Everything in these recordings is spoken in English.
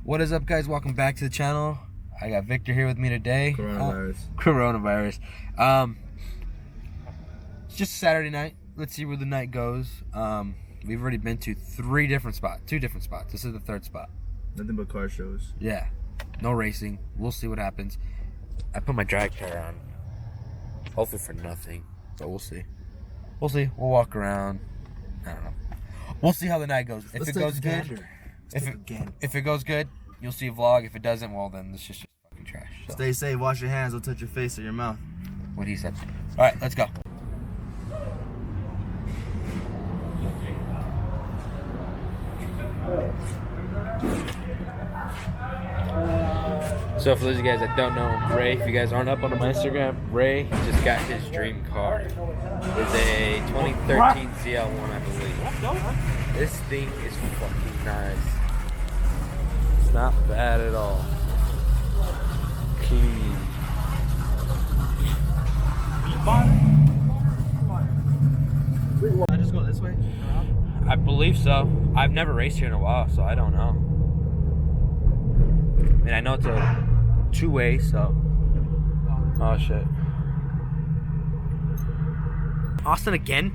What is up, guys? Welcome back to the channel. I got Victor here with me today. Coronavirus. It's just Saturday night. Let's see where the night goes. We've already been to two different spots. This is the third spot. Nothing but car shows. Yeah, no racing. We'll see what happens. I put my drag pair on. Hopefully for nothing, but we'll see. We'll see. We'll walk around. I don't know. We'll see how the night goes. If it goes good, if it goes good, you'll see a vlog. If it doesn't, well then it's just fucking trash. So. Stay safe. Wash your hands. Don't touch your face or your mouth. What he said. All right, let's go. So for those of you guys that don't know Ray, if you guys aren't up on my Instagram, Ray just got his dream car. It's a 2013 ZL1, I believe. This thing is fucking nice. It's not bad at all. Clean. I just go this way? I believe so. I've never raced here in a while, so I don't know. I mean, I know it's a two-way, so. Oh shit. Austin again?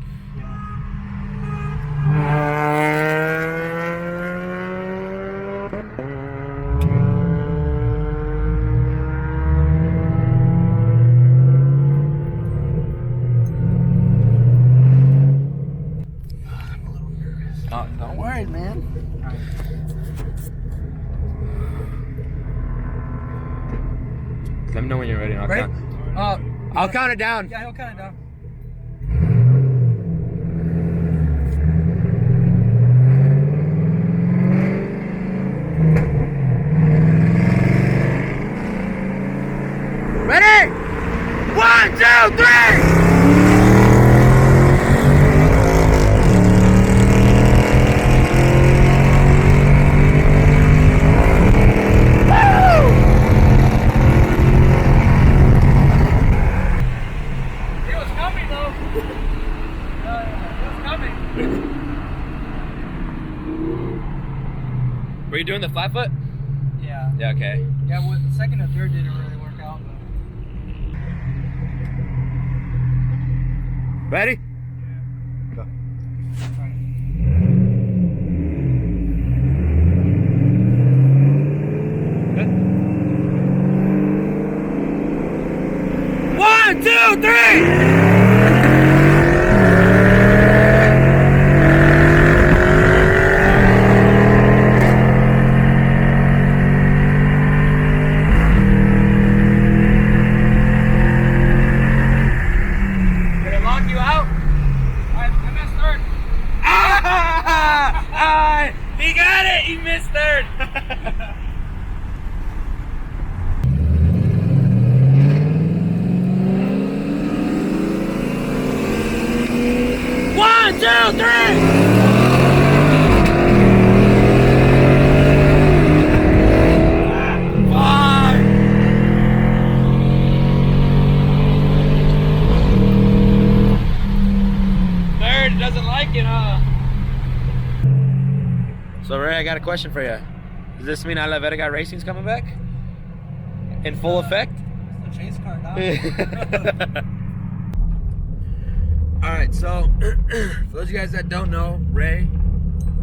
Don't worry, man. Let me know when you're ready. I'll count it down. Yeah, he'll count it down. Ready? 1, 2, 3! Were you doing the flat foot? Yeah. Yeah, okay. Yeah, well, the second and third didn't really work out, but... Ready? Go. Good. 1, 2, 3! He got it! He missed third! One, two, three! Third doesn't like it, huh? So Ray, I got a question for you. Does this mean La Verga Racing's coming back? In full effect? It's the chase car now. Alright, so for those of you guys that don't know, Ray,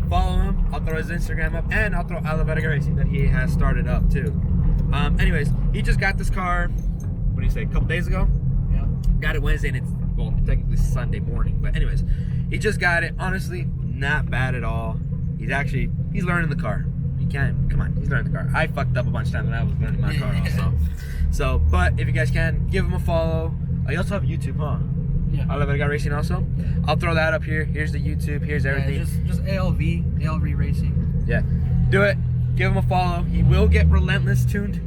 follow him. I'll throw his Instagram up and I'll throw La Verga Racing that he has started up too. Anyways, he just got this car, what do you say, a couple days ago? Yeah. Got it Wednesday and it's, well, technically Sunday morning. But anyways, he just got it. Honestly, not bad at all. He's learning the car. You can't, come on, he's learning the car. I fucked up a bunch of times when I was learning my car also. So, but if you guys can, give him a follow. You also have YouTube, huh? Yeah. La Verga Racing also. I'll throw that up here. Here's the YouTube, here's everything. Yeah, just ALV Racing. Yeah, do it. Give him a follow. He will get Relentless tuned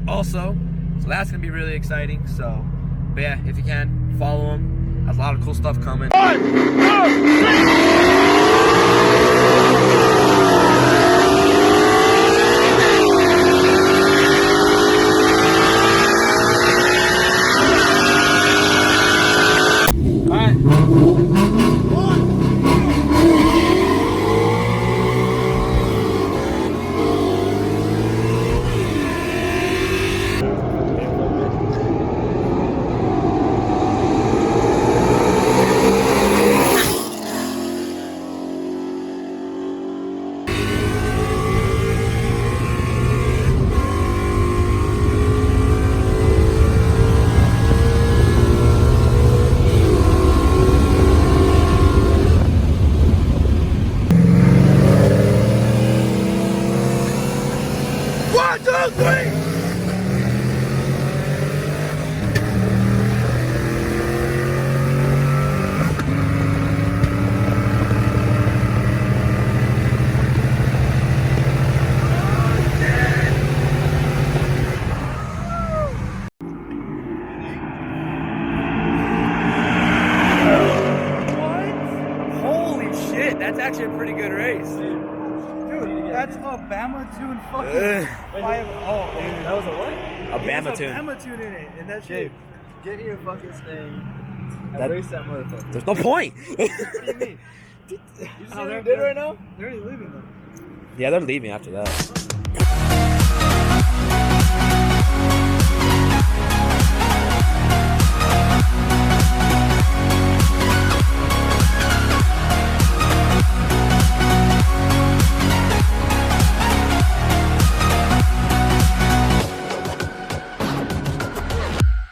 also. So that's gonna be really exciting. So, but yeah, if you can, follow him. Has a lot of cool stuff coming. 1, 2, 3! Holy shit, that's actually a pretty good race. Dude, that's a Bama tune fucking 5. Oh, dude. That was a what? A Bama tune. Bama tune in it, and that shit. Get your fucking thing. That- And race that motherfucker. There's no point. What do you mean? You see Oh, what they're you did right now? They're already leaving though. Yeah, they're leaving after that.